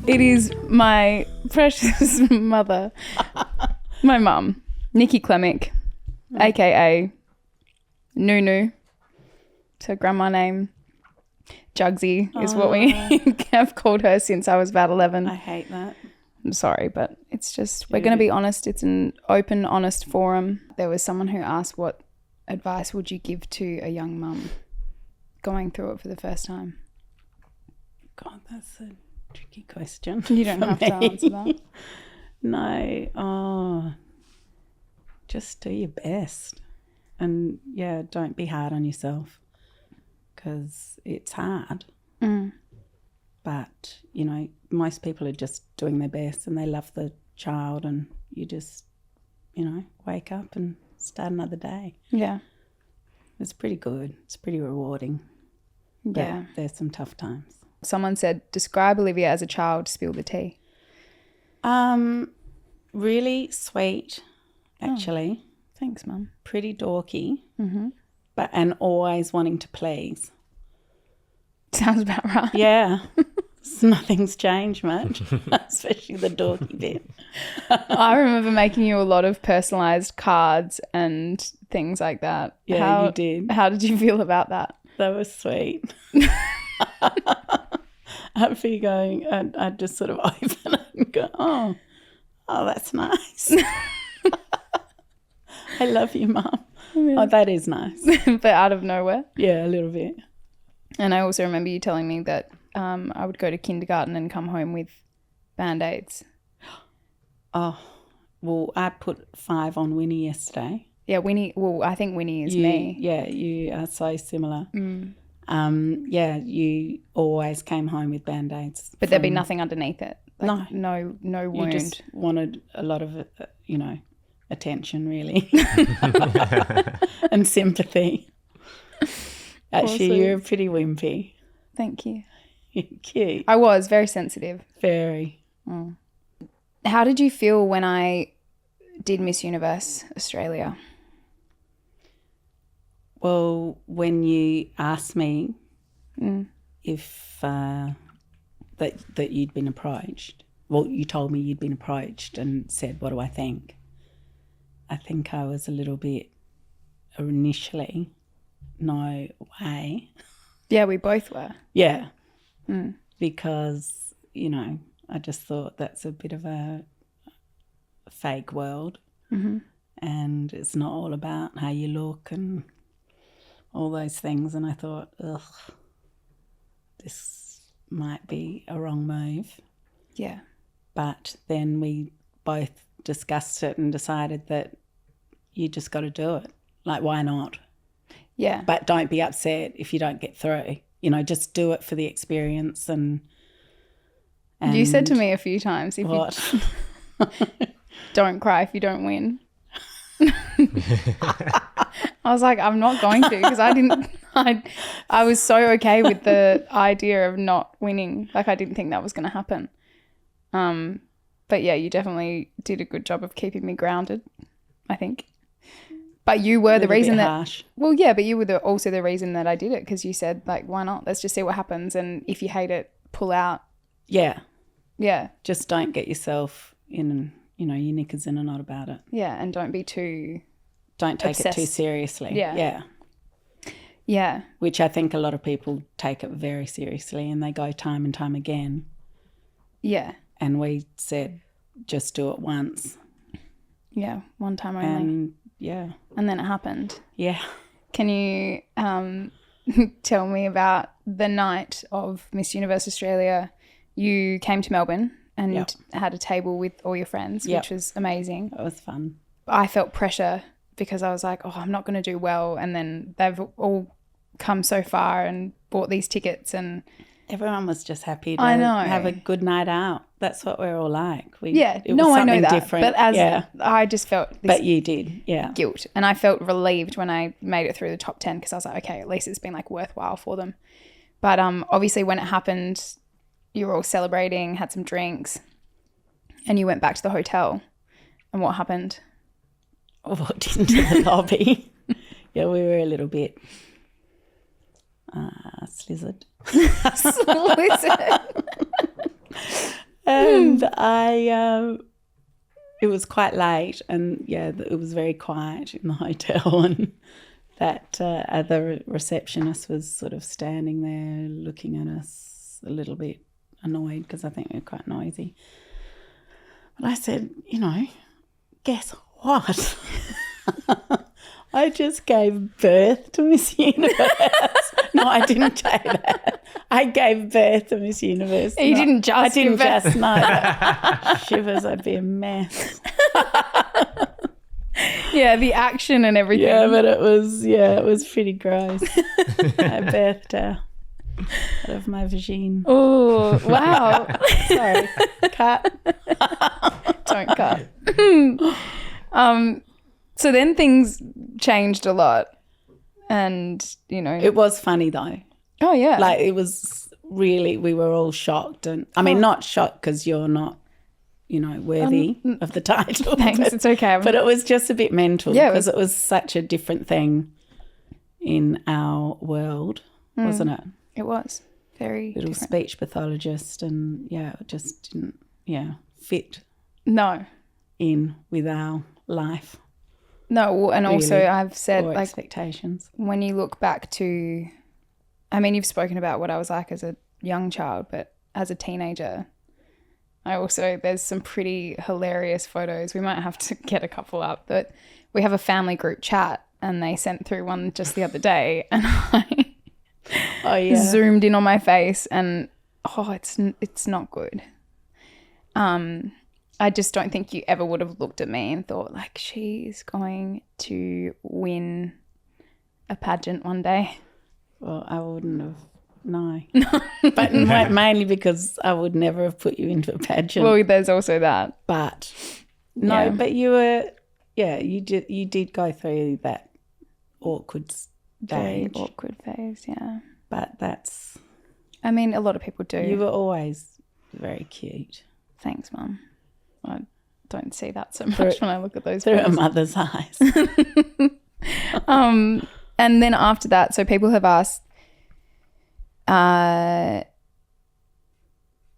It is my precious mother, my mum, Nicky Klemich, a.k.a. Nunu. It's her grandma name. Jugsy is what we have called her since I was about 11. I hate that. I'm sorry, but it's just, we're going to be honest. It's an open, honest forum. There was someone who asked, what advice would you give to a young mum going through it for the first time? God, that's a tricky question. You don't have to answer that. No. Just do your best. And, yeah, don't be hard on yourself because it's hard. Mm. But, you know, most people are just doing their best and they love the child and you just, you know, wake up and start another day. Yeah. It's pretty good. It's pretty rewarding. Yeah. But there's some tough times. Someone said, describe Olivia as a child, spill the tea. Really sweet, actually. Thanks, Mum. Pretty dorky, Mm-hmm. and always wanting to please. Sounds about right. Yeah. Nothing's changed much, especially the dorky bit. I remember making you a lot of personalised cards and things like that. Yeah, you did. How did you feel about that? That was sweet. I'd be going, I'd just sort of open it and go, oh, that's nice. I love you, Mum. Yeah. Oh, that is nice. But out of nowhere. Yeah, a little bit. And I also remember you telling me that I would go to kindergarten and come home with Band-Aids. Oh, well, I put 5 on Winnie yesterday. Yeah, Winnie. Well, I think Winnie is me. Yeah, you are so similar. Mm. Yeah, you always came home with Band-Aids. But there'd be nothing underneath it. Like, No wound. You just wanted a lot of, attention, really, and sympathy. Actually, you're pretty wimpy. Thank you. You're cute. I was very sensitive. Very. Mm. How did you feel when I did Miss Universe Australia? Well, when you asked me if that you'd been approached, well, you told me you'd been approached and said, what do I think? I think I was a little bit initially, no way. Yeah, we both were. Yeah, Mm. because, I just thought that's a bit of a fake world. Mm-hmm. And it's not all about how you look and all those things. And I thought, this might be a wrong move. Yeah. But then we both discussed it and decided that you just got to do it. Like, why not? Yeah. But don't be upset if you don't get through. Just do it for the experience. And You said to me a few times, what? Don't cry if you don't win. I was like, I'm not going to, because I was so okay with the idea of not winning. Like, I didn't think that was going to happen. But yeah, you definitely did a good job of keeping me grounded, I think. But you were the reason that harsh. Well, yeah, but you were also the reason that I did it, because you said, like, why not? Let's just see what happens, and if you hate it, pull out. Yeah. Yeah. Just don't get yourself in, your knickers in a knot about it. Yeah, and don't be too Don't take obsessed. it too seriously. Yeah. Yeah. Yeah. Which I think a lot of people take it very seriously and they go time and time again. Yeah. And we said, just do it once. Yeah, one time only. And yeah. And then it happened. Yeah. Can you tell me about the night of Miss Universe Australia? You came to Melbourne and had a table with all your friends, which was amazing. It was fun. I felt pressure because I was like, oh, I'm not going to do well. And then they've all come so far and bought these tickets, and everyone was just happy to I know. have a good night out. That's what we're all like. I know that. Different. But I just felt this But you did, yeah. guilt. And I felt relieved when I made it through the top 10, because I was like, okay, at least it's been like worthwhile for them. But obviously when it happened, you were all celebrating, had some drinks, and you went back to the hotel. And what happened? I walked into the lobby. Yeah, we were a little bit slizzard. Listen. And it was quite late, and it was very quiet in the hotel, and that other receptionist was sort of standing there looking at us a little bit annoyed because I think we were quite noisy. But I said, guess what? I just gave birth to Miss Universe. No, I didn't say that. I gave birth to Miss Universe. You didn't just I didn't give birth. just know that. Shivers, I'd be a mess. Yeah, the action and everything. Yeah, but it was pretty gross. I birthed her out of my vagine. Oh, wow. Sorry, cut. Don't cut. So then things changed a lot, and It was funny though. Oh yeah, Like it was really, we were all shocked, and I mean not shocked because you're not, worthy of the title. thanks. It's okay. But it was just a bit mental Yeah, because it was such a different thing in our world, wasn't it? It was very Little different. speech pathologist, and it just didn't fit No, in with our life no, and also Really, I've said or like expectations. when you look back to, I mean, you've spoken about what I was like as a young child, but as a teenager, there's some pretty hilarious photos. We might have to get a couple up, but we have a family group chat and they sent through one just the other day and I zoomed in on my face and it's not good. I just don't think you ever would have looked at me and thought like she's going to win a pageant one day. Well, I wouldn't have. No. But mainly because I would never have put you into a pageant. Well, there's also that. But no, Yeah. but you were, you did go through that awkward Very stage. awkward phase, yeah. But I mean, a lot of people do. you were always very cute. Thanks, Mum. I don't see that so much when I look at those Through a photos. mother's eyes. And then after that, so people have asked,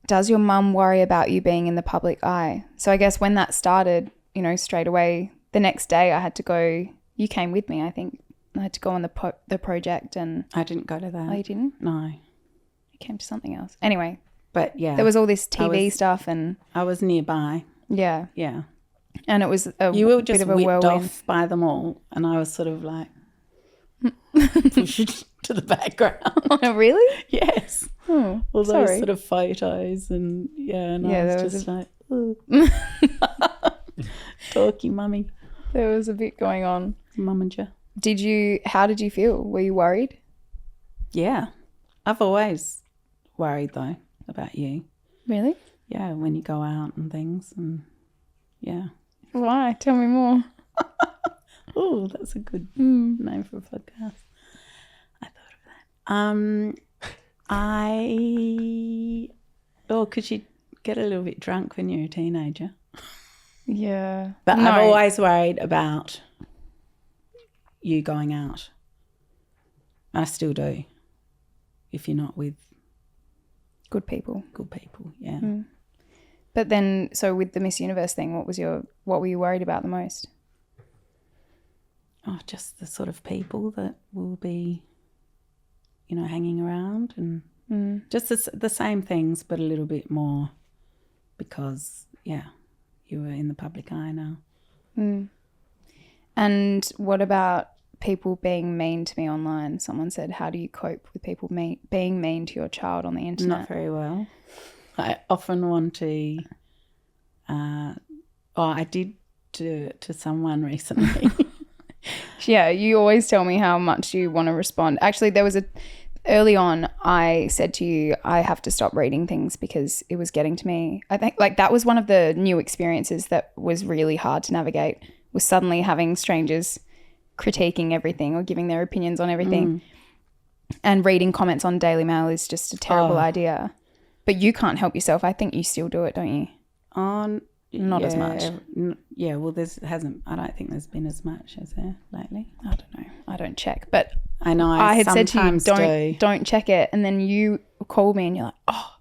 does your mum worry about you being in the public eye? So I guess when that started, straight away, the next day I had to go, you came with me, I think. I had to go on the project and... I didn't go to that. Oh, you didn't? No. You came to something else. Anyway, But yeah. there was all this TV stuff and... I was nearby. Yeah. Yeah. And it was You were bit just of a whipped whirlwind. off by them all, and I was sort of like pushed to the background. Oh, really? Yes. Oh, All those sorry. sort of photos and and Yeah, I there was was just like, "Ooh." Talky mummy, There was a bit going on. mummager. How did you feel? Were you worried? Yeah. I've always worried though about you. Really? Yeah, when you go out and things and yeah. Why? Tell me more. Oh, that's a good name for a podcast. I thought of that. Because you get a little bit drunk when you're a teenager. Yeah. But No. I've always worried about you going out. I still do. If you're not with Good people. good people, yeah. But then, so with the Miss Universe thing, what were you worried about the most? Oh, just the sort of people that will be, hanging around and just the same things, but a little bit more because, you were in the public eye now. And what about people being mean to me online? Someone said, how do you cope with people being mean to your child on the internet? Not very well. I often want to, I did to someone recently. Yeah, you always tell me how much you want to respond. Actually, early on, I said to you, I have to stop reading things because it was getting to me. I think that was one of the new experiences that was really hard to navigate, was suddenly having strangers critiquing everything or giving their opinions on everything. And reading comments on Daily Mail is just a terrible idea. But you can't help yourself. I think you still do it, don't you? Not as much. Yeah, well, I don't think there's been as much as there lately. I don't know. I don't check. But I know I had said to you, sometimes do. don't check it. And then you called me and you're like, oh,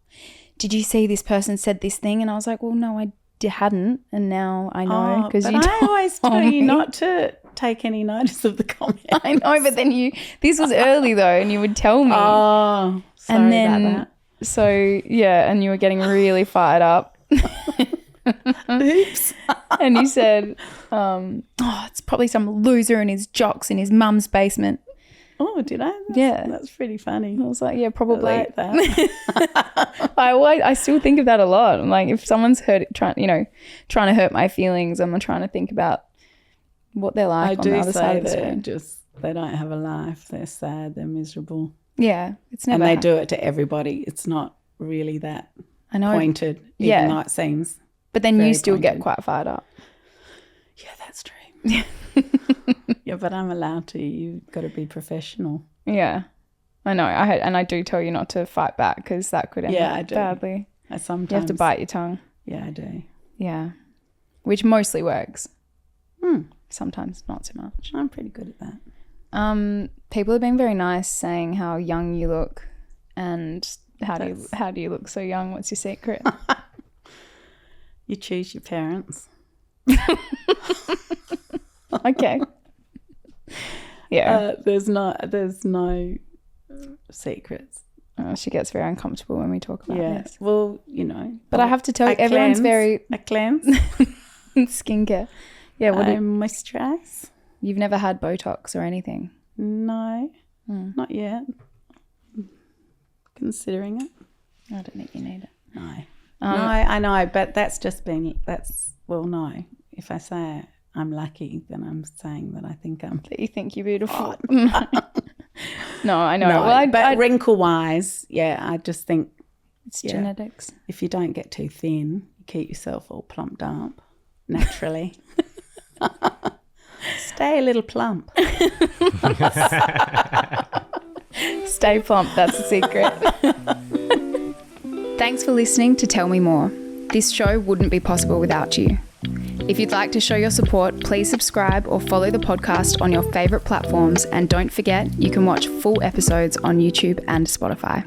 did you see this person said this thing? And I was like, well, no, I hadn't. And now I know because but you I always tell told you me. not to take any notice of the comments. I know, but then this was early though, and you would tell me. Oh, sorry and then, about that. So, yeah, and you were getting really fired up. Oops. And you said, it's probably some loser in his jocks in his mum's basement. Oh, did I? That's pretty funny. I was like, yeah, probably. I like that. I still think of that a lot. I'm like, if someone's trying to hurt my feelings, I'm trying to think about what they're like on the other side of the screen. They don't have a life. They're sad. They're miserable. Yeah, it's never. And they do it to everybody. It's not really that pointed, even though it seems. But then you still pointed. get quite fired up. Yeah, that's true. Yeah, but I'm allowed to. You've got to be professional. Yeah, I know. I do tell you not to fight back because that could end badly. I sometimes. You have to bite your tongue. Yeah, I do. Yeah, which mostly works. Sometimes not so much. I'm pretty good at that. People have been very nice saying how young you look and how do you look so young? What's your secret? You choose your parents. Okay. Yeah. There's no secrets. She gets very uncomfortable when we talk about this. Well, you know. But I have to tell you, everyone's very a cleanse. skincare. Yeah. What moisturize. You've never had Botox or anything? No, not yet. Considering it. I don't think you need it. No. No, I know, but no. If I say I'm lucky, then I'm saying that I think that you think you're beautiful. Oh. No, I know. No, well, but wrinkle-wise, I just think it's genetics. If you don't get too thin, you keep yourself all plumped up naturally. Stay a little plump. Stay plump, that's the secret. Thanks for listening to Tell Me More. This show wouldn't be possible without you. If you'd like to show your support, please subscribe or follow the podcast on your favourite platforms, and don't forget you can watch full episodes on YouTube and Spotify.